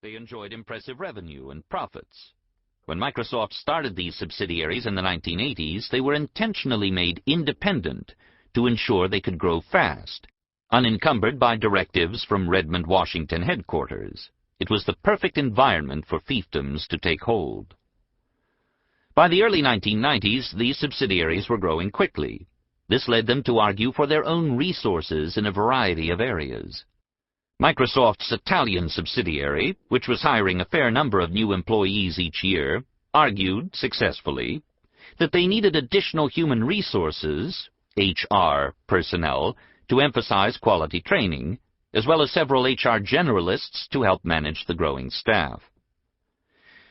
They enjoyed impressive revenue and profits. When Microsoft started these subsidiaries in the 1980s, they were intentionally made independent to ensure they could grow fast, unencumbered by directives from Redmond, Washington headquarters. It was the perfect environment for fiefdoms to take hold. By the early 1990s, these subsidiaries were growing quickly. This led them to argue for their own resources in a variety of areas. Microsoft's Italian subsidiary, which was hiring a fair number of new employees each year, argued, successfully, that they needed additional human resources, HR personnel, to emphasize quality training, as well as several HR generalists to help manage the growing staff.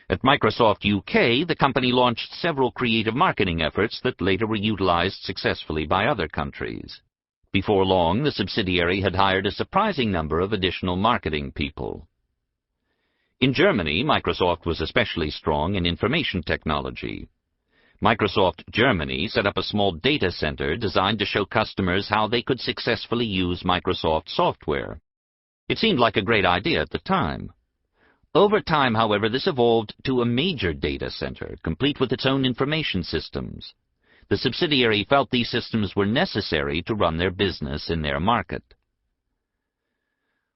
At Microsoft UK, the company launched several creative marketing efforts that later were utilized successfully by other countries. Before long, the subsidiary had hired a surprising number of additional marketing people. In Germany, Microsoft was especially strong in information technology. Microsoft Germany set up a small data center designed to show customers how they could successfully use Microsoft software. It seemed like a great idea at the time. Over time, however, this evolved to a major data center, complete with its own information systems. The subsidiary felt these systems were necessary to run their business in their market.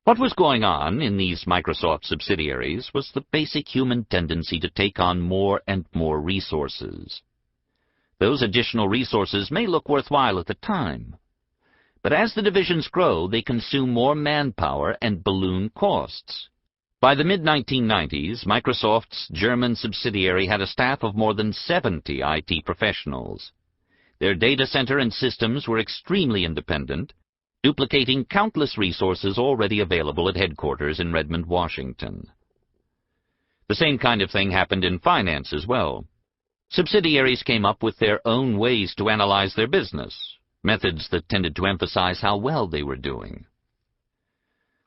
What was going on in these Microsoft subsidiaries was the basic human tendency to take on more and more resources. Those additional resources may look worthwhile at the time, but as the divisions grow, they consume more manpower and balloon costs. By the mid-1990s, Microsoft's German subsidiary had a staff of more than 70 IT professionals. Their data center and systems were extremely independent, duplicating countless resources already available at headquarters in Redmond, Washington. The same kind of thing happened in finance as well. Subsidiaries came up with their own ways to analyze their business, methods that tended to emphasize how well they were doing.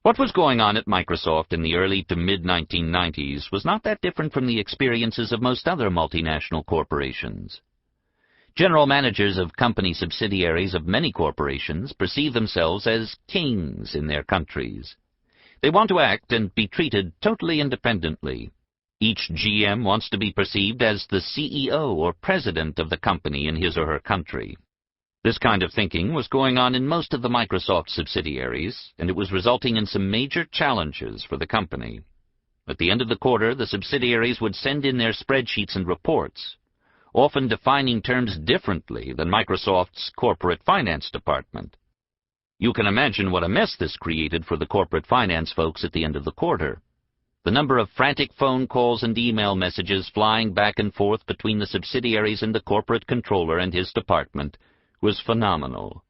What was going on at Microsoft in the early to mid-1990s was not that different from the experiences of most other multinational corporations. General managers of company subsidiaries of many corporations perceive themselves as kings in their countries. They want to act and be treated totally independently. Each GM wants to be perceived as the CEO or president of the company in his or her country. This kind of thinking was going on in most of the Microsoft subsidiaries, and it was resulting in some major challenges for the company. At the end of the quarter, the subsidiaries would send in their spreadsheets and reports, often defining terms differently than Microsoft's corporate finance department. You can imagine what a mess this created for the corporate finance folks at the end of the quarter. The number of frantic phone calls and email messages flying back and forth between the subsidiaries and the corporate controller and his department was phenomenal.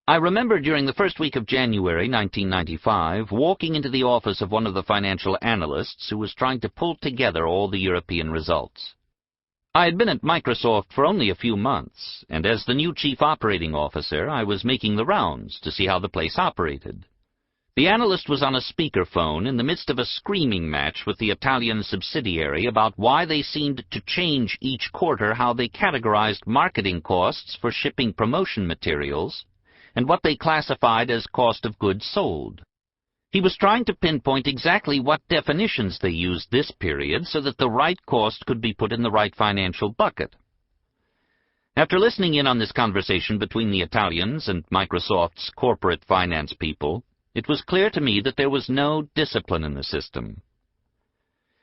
I remember during the first week of January 1995 walking into the office of one of the financial analysts who was trying to pull together all the European results. I had been at Microsoft for only a few months, and as the new chief operating officer, I was making the rounds to see how the place operated. The analyst was on a speakerphone in the midst of a screaming match with the Italian subsidiary about why they seemed to change each quarter how they categorized marketing costs for shipping promotion materials and what they classified as cost of goods sold. He was trying to pinpoint exactly what definitions they used this period so that the right cost could be put in the right financial bucket. After listening in on this conversation between the Italians and Microsoft's corporate finance people, it was clear to me that there was no discipline in the system.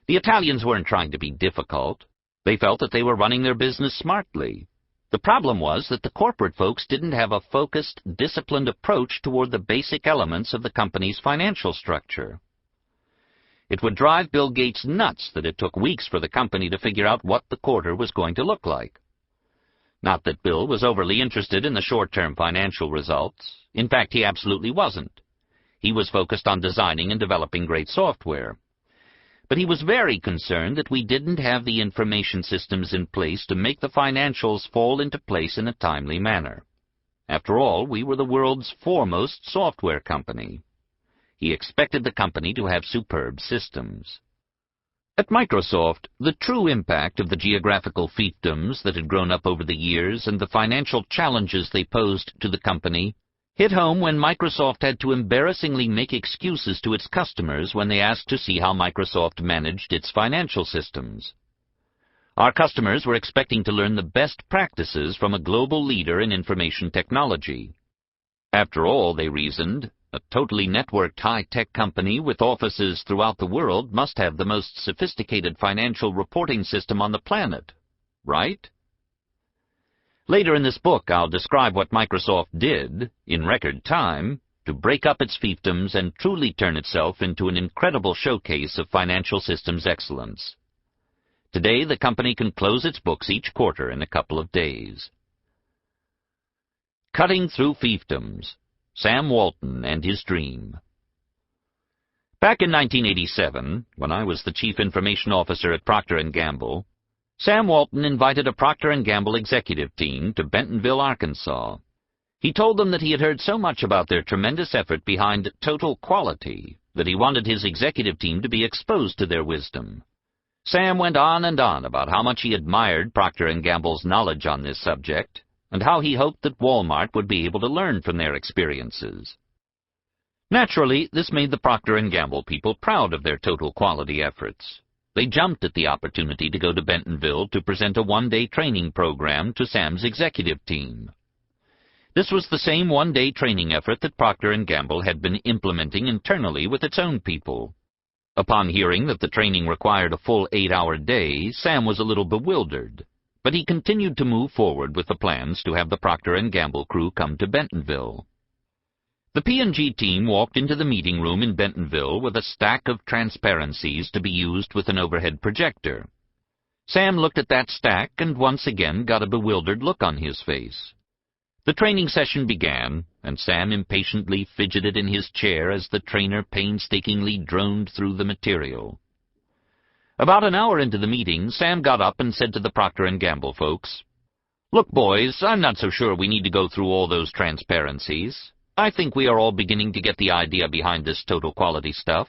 The Italians weren't trying to be difficult. They felt that they were running their business smartly. The problem was that the corporate folks didn't have a focused, disciplined approach toward the basic elements of the company's financial structure. It would drive Bill Gates nuts that it took weeks for the company to figure out what the quarter was going to look like. Not that Bill was overly interested in the short-term financial results. In fact, he absolutely wasn't. He was focused on designing and developing great software. But he was very concerned that we didn't have the information systems in place to make the financials fall into place in a timely manner. After all, we were the world's foremost software company. He expected the company to have superb systems. At Microsoft, the true impact of the geographical fiefdoms that had grown up over the years and the financial challenges they posed to the company hit home when Microsoft had to embarrassingly make excuses to its customers when they asked to see how Microsoft managed its financial systems. Our customers were expecting to learn the best practices from a global leader in information technology. After all, they reasoned, a totally networked high-tech company with offices throughout the world must have the most sophisticated financial reporting system on the planet, right? Later in this book, I'll describe what Microsoft did, in record time, to break up its fiefdoms and truly turn itself into an incredible showcase of financial systems excellence. Today, the company can close its books each quarter in a couple of days. Cutting Through Fiefdoms, Sam Walton and His Dream. Back in 1987, when I was the Chief Information Officer at Procter & Gamble, Sam Walton invited a Procter & Gamble executive team to Bentonville, Arkansas. He told them that he had heard so much about their tremendous effort behind total quality that he wanted his executive team to be exposed to their wisdom. Sam went on and on about how much he admired Procter & Gamble's knowledge on this subject, and how he hoped that Walmart would be able to learn from their experiences. Naturally, this made the Procter & Gamble people proud of their total quality efforts. They jumped at the opportunity to go to Bentonville to present a one-day training program to Sam's executive team. This was the same one-day training effort that Procter & Gamble had been implementing internally with its own people. Upon hearing that the training required a full 8-hour day, Sam was a little bewildered, but he continued to move forward with the plans to have the Procter & Gamble crew come to Bentonville. The P&G team walked into the meeting room in Bentonville with a stack of transparencies to be used with an overhead projector. Sam looked at that stack and once again got a bewildered look on his face. The training session began, and Sam impatiently fidgeted in his chair as the trainer painstakingly droned through the material. About an hour into the meeting, Sam got up and said to the Procter & Gamble folks, "Look, boys, I'm not so sure we need to go through all those transparencies. I think we are all beginning to get the idea behind this total quality stuff.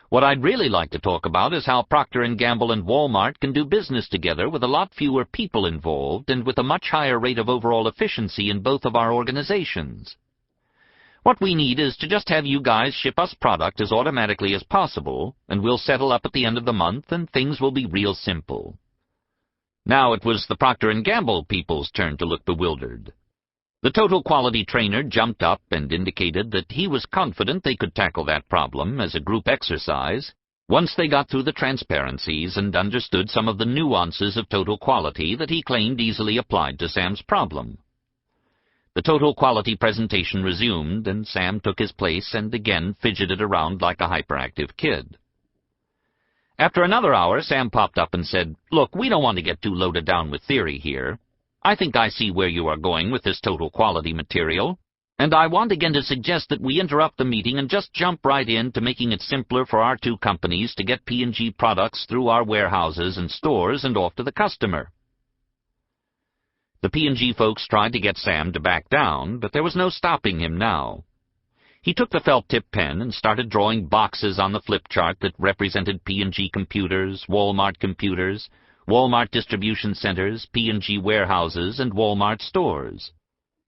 What I'd really like to talk about is how Procter & Gamble and Walmart can do business together with a lot fewer people involved and with a much higher rate of overall efficiency in both of our organizations. What we need is to just have you guys ship us product as automatically as possible, and we'll settle up at the end of the month and things will be real simple." Now it was the Procter & Gamble people's turn to look bewildered. The total quality trainer jumped up and indicated that he was confident they could tackle that problem as a group exercise once they got through the transparencies and understood some of the nuances of total quality that he claimed easily applied to Sam's problem. The total quality presentation resumed, and Sam took his place and again fidgeted around like a hyperactive kid. After another hour, Sam popped up and said, "Look, we don't want to get too loaded down with theory here. I think I see where you are going with this total quality material, and I want again to suggest that we interrupt the meeting and just jump right into making it simpler for our two companies to get P&G products through our warehouses and stores and off to the customer." The P&G folks tried to get Sam to back down, but there was no stopping him now. He took the felt-tip pen and started drawing boxes on the flip chart that represented P&G computers, Walmart computers, Walmart distribution centers, P&G warehouses, and Walmart stores.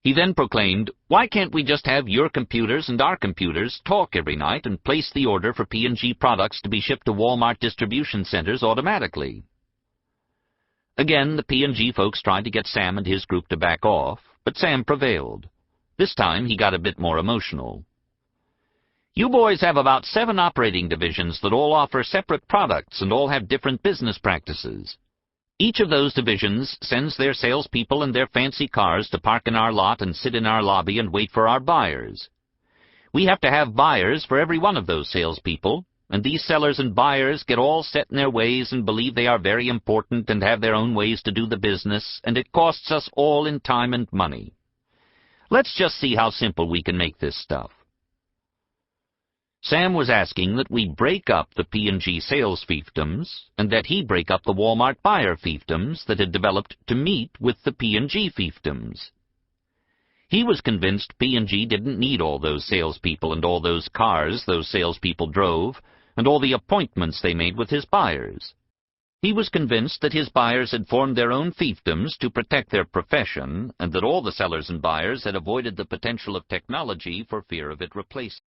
He then proclaimed, "Why can't we just have your computers and our computers talk every night and place the order for P&G products to be shipped to Walmart distribution centers automatically?" Again, the P&G folks tried to get Sam and his group to back off, but Sam prevailed. This time he got a bit more emotional. "You boys have about 7 operating divisions that all offer separate products and all have different business practices. Each of those divisions sends their salespeople and their fancy cars to park in our lot and sit in our lobby and wait for our buyers. We have to have buyers for every one of those salespeople, and these sellers and buyers get all set in their ways and believe they are very important and have their own ways to do the business, and it costs us all in time and money. Let's just see how simple we can make this stuff." Sam was asking that we break up the P&G sales fiefdoms and that he break up the Walmart buyer fiefdoms that had developed to meet with the P&G fiefdoms. He was convinced P&G didn't need all those salespeople and all those cars those salespeople drove and all the appointments they made with his buyers. He was convinced that his buyers had formed their own fiefdoms to protect their profession, and that all the sellers and buyers had avoided the potential of technology for fear of it replacing.